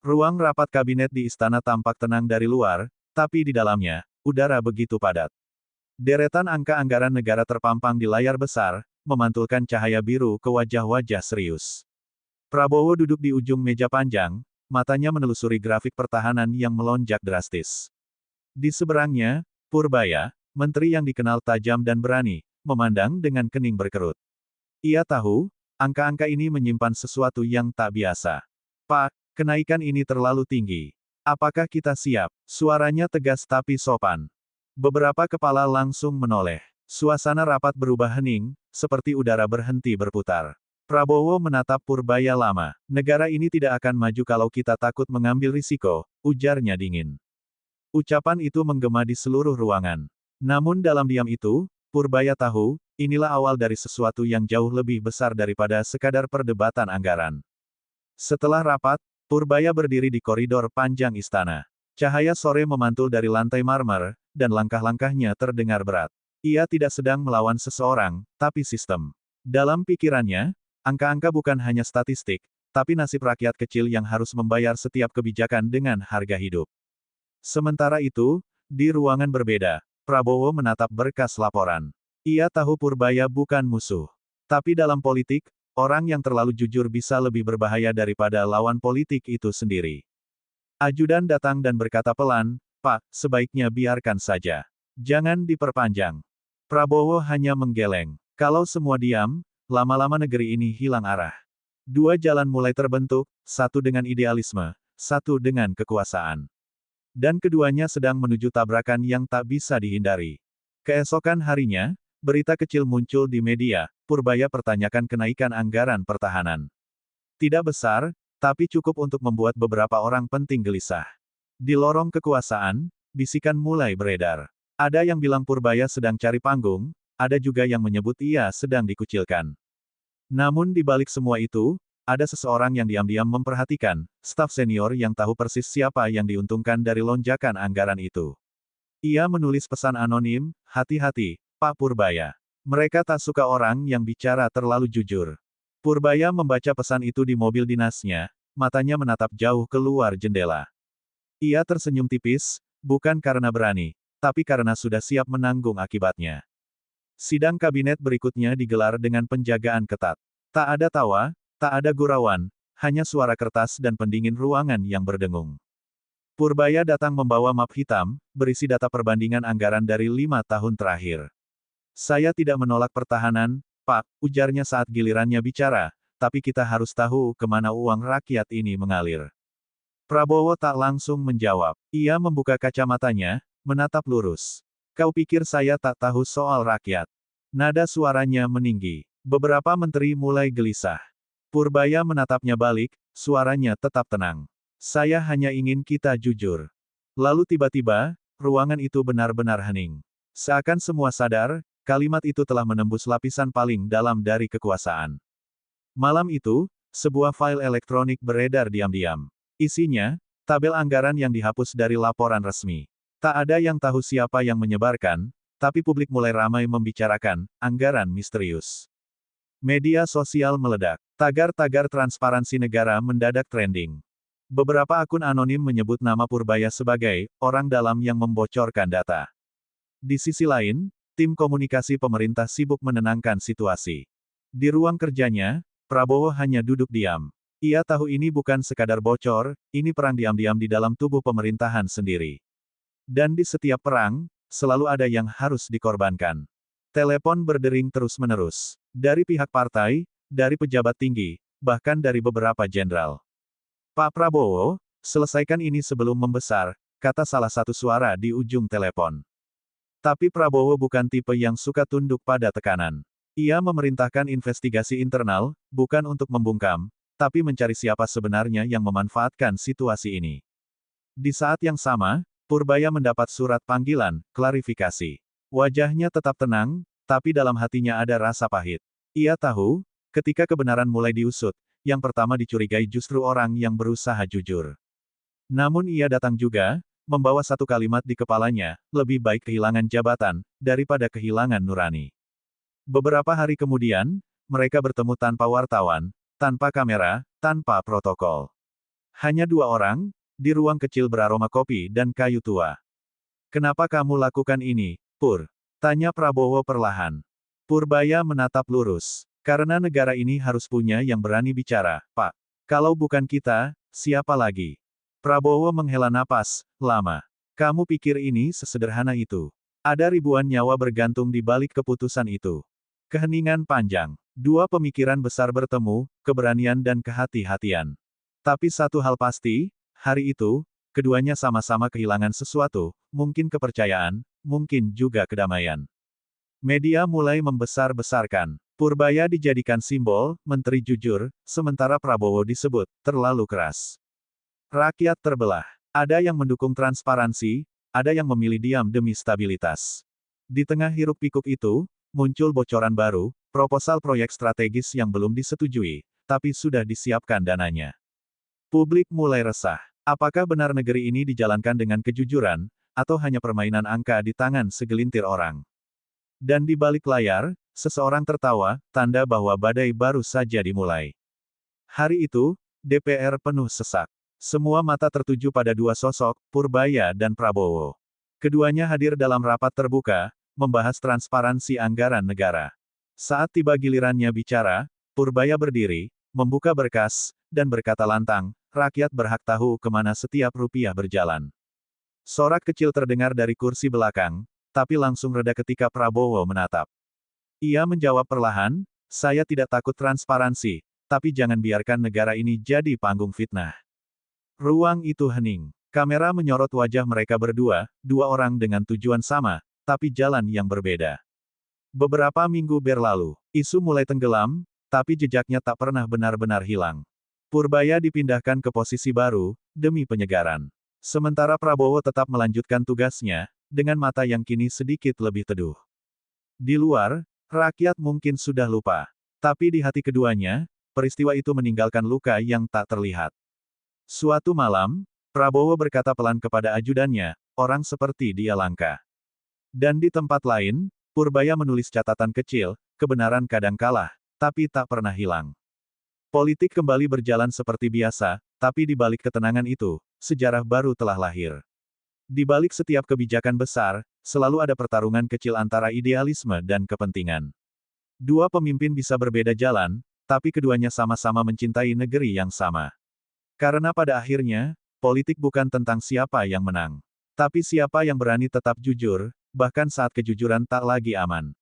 Ruang rapat kabinet di istana tampak tenang dari luar, tapi di dalamnya, udara begitu padat. Deretan angka anggaran negara terpampang di layar besar, memantulkan cahaya biru ke wajah-wajah serius. Prabowo duduk di ujung meja panjang, matanya menelusuri grafik pertahanan yang melonjak drastis. Di seberangnya, Purbaya, menteri yang dikenal tajam dan berani, memandang dengan kening berkerut. Ia tahu, angka-angka ini menyimpan sesuatu yang tak biasa. Pak, kenaikan ini terlalu tinggi. Apakah kita siap? Suaranya tegas tapi sopan. Beberapa kepala langsung menoleh. Suasana rapat berubah hening, seperti udara berhenti berputar. Prabowo menatap Purbaya lama. Negara ini tidak akan maju kalau kita takut mengambil risiko, ujarnya dingin. Ucapan itu menggema di seluruh ruangan. Namun dalam diam itu, Purbaya tahu, inilah awal dari sesuatu yang jauh lebih besar daripada sekadar perdebatan anggaran. Setelah rapat, Purbaya berdiri di koridor panjang istana. Cahaya sore memantul dari lantai marmer, dan langkah-langkahnya terdengar berat. Ia tidak sedang melawan seseorang, tapi sistem. Dalam pikirannya, angka-angka bukan hanya statistik, tapi nasib rakyat kecil yang harus membayar setiap kebijakan dengan harga hidup. Sementara itu, di ruangan berbeda, Prabowo menatap berkas laporan. Ia tahu Purbaya bukan musuh. Tapi dalam politik, orang yang terlalu jujur bisa lebih berbahaya daripada lawan politik itu sendiri. Ajudan datang dan berkata pelan, "Pak, sebaiknya biarkan saja. Jangan diperpanjang." Prabowo hanya menggeleng. Kalau semua diam, lama-lama negeri ini hilang arah. Dua jalan mulai terbentuk, satu dengan idealisme, satu dengan kekuasaan. Dan keduanya sedang menuju tabrakan yang tak bisa dihindari. Keesokan harinya, berita kecil muncul di media, Purbaya pertanyakan kenaikan anggaran pertahanan. Tidak besar, tapi cukup untuk membuat beberapa orang penting gelisah. Di lorong kekuasaan, bisikan mulai beredar. Ada yang bilang Purbaya sedang cari panggung, ada juga yang menyebut ia sedang dikucilkan. Namun di balik semua itu, ada seseorang yang diam-diam memperhatikan, staf senior yang tahu persis siapa yang diuntungkan dari lonjakan anggaran itu. Ia menulis pesan anonim, "Hati-hati, Pak Purbaya. Mereka tak suka orang yang bicara terlalu jujur." Purbaya membaca pesan itu di mobil dinasnya, matanya menatap jauh keluar jendela. Ia tersenyum tipis, bukan karena berani, tapi karena sudah siap menanggung akibatnya. Sidang kabinet berikutnya digelar dengan penjagaan ketat. Tak ada tawa, tak ada gurauan, hanya suara kertas dan pendingin ruangan yang berdengung. Purbaya datang membawa map hitam, berisi data perbandingan anggaran dari 5 tahun terakhir. "Saya tidak menolak pertahanan, Pak," ujarnya saat gilirannya bicara, "tapi kita harus tahu kemana uang rakyat ini mengalir." Prabowo tak langsung menjawab. Ia membuka kacamatanya, menatap lurus. "Kau pikir saya tak tahu soal rakyat?" Nada suaranya meninggi. Beberapa menteri mulai gelisah. Purbaya menatapnya balik, suaranya tetap tenang. "Saya hanya ingin kita jujur." Lalu tiba-tiba, ruangan itu benar-benar hening. Seakan semua sadar, kalimat itu telah menembus lapisan paling dalam dari kekuasaan. Malam itu, sebuah file elektronik beredar diam-diam. Isinya, tabel anggaran yang dihapus dari laporan resmi. Tak ada yang tahu siapa yang menyebarkan, tapi publik mulai ramai membicarakan anggaran misterius. Media sosial meledak. Tagar-tagar transparansi negara mendadak trending. Beberapa akun anonim menyebut nama Purbaya sebagai orang dalam yang membocorkan data. Di sisi lain, tim komunikasi pemerintah sibuk menenangkan situasi. Di ruang kerjanya, Prabowo hanya duduk diam. Ia tahu ini bukan sekadar bocor, ini perang diam-diam di dalam tubuh pemerintahan sendiri. Dan di setiap perang, selalu ada yang harus dikorbankan. Telepon berdering terus-menerus. Dari pihak partai, dari pejabat tinggi, bahkan dari beberapa jenderal. "Pak Prabowo, selesaikan ini sebelum membesar," kata salah satu suara di ujung telepon. Tapi Prabowo bukan tipe yang suka tunduk pada tekanan. Ia memerintahkan investigasi internal, bukan untuk membungkam, tapi mencari siapa sebenarnya yang memanfaatkan situasi ini. Di saat yang sama, Purbaya mendapat surat panggilan, klarifikasi. Wajahnya tetap tenang, tapi dalam hatinya ada rasa pahit. Ia tahu, ketika kebenaran mulai diusut, yang pertama dicurigai justru orang yang berusaha jujur. Namun ia datang juga, membawa satu kalimat di kepalanya, "Lebih baik kehilangan jabatan, daripada kehilangan nurani." Beberapa hari kemudian, mereka bertemu tanpa wartawan, tanpa kamera, tanpa protokol. Hanya 2 orang, di ruang kecil beraroma kopi dan kayu tua. Kenapa kamu lakukan ini, Pur? Tanya Prabowo perlahan. Purbaya menatap lurus. Karena negara ini harus punya yang berani bicara, Pak. Kalau bukan kita, siapa lagi? Prabowo menghela napas, lama. Kamu pikir ini sesederhana itu? Ada ribuan nyawa bergantung di balik keputusan itu. Keheningan panjang. 2 pemikiran besar bertemu, keberanian dan kehati-hatian. Tapi satu hal pasti, hari itu, keduanya sama-sama kehilangan sesuatu, mungkin kepercayaan, mungkin juga kedamaian. Media mulai membesar-besarkan. Purbaya dijadikan simbol, menteri jujur, sementara Prabowo disebut terlalu keras. Rakyat terbelah. Ada yang mendukung transparansi, ada yang memilih diam demi stabilitas. Di tengah hiruk-pikuk itu, muncul bocoran baru, proposal proyek strategis yang belum disetujui, tapi sudah disiapkan dananya. Publik mulai resah. Apakah benar negeri ini dijalankan dengan kejujuran, atau hanya permainan angka di tangan segelintir orang? Dan di balik layar, seseorang tertawa, tanda bahwa badai baru saja dimulai. Hari itu, DPR penuh sesak. Semua mata tertuju pada 2 sosok, Purbaya dan Prabowo. Keduanya hadir dalam rapat terbuka, membahas transparansi anggaran negara. Saat tiba gilirannya bicara, Purbaya berdiri, membuka berkas, dan berkata lantang, rakyat berhak tahu kemana setiap rupiah berjalan. Sorak kecil terdengar dari kursi belakang, tapi langsung reda ketika Prabowo menatap. Ia menjawab perlahan, saya tidak takut transparansi, tapi jangan biarkan negara ini jadi panggung fitnah. Ruang itu hening. Kamera menyorot wajah mereka berdua, 2 orang dengan tujuan sama, tapi jalan yang berbeda. Beberapa minggu berlalu, isu mulai tenggelam, tapi jejaknya tak pernah benar-benar hilang. Purbaya dipindahkan ke posisi baru, demi penyegaran. Sementara Prabowo tetap melanjutkan tugasnya, dengan mata yang kini sedikit lebih teduh. Di luar, rakyat mungkin sudah lupa. Tapi di hati keduanya, peristiwa itu meninggalkan luka yang tak terlihat. Suatu malam, Prabowo berkata pelan kepada ajudannya, orang seperti dia langka. Dan di tempat lain, Purbaya menulis catatan kecil, kebenaran kadang kalah, tapi tak pernah hilang. Politik kembali berjalan seperti biasa, tapi di balik ketenangan itu, sejarah baru telah lahir. Di balik setiap kebijakan besar, selalu ada pertarungan kecil antara idealisme dan kepentingan. 2 pemimpin bisa berbeda jalan, tapi keduanya sama-sama mencintai negeri yang sama. Karena pada akhirnya, politik bukan tentang siapa yang menang, tapi siapa yang berani tetap jujur, bahkan saat kejujuran tak lagi aman.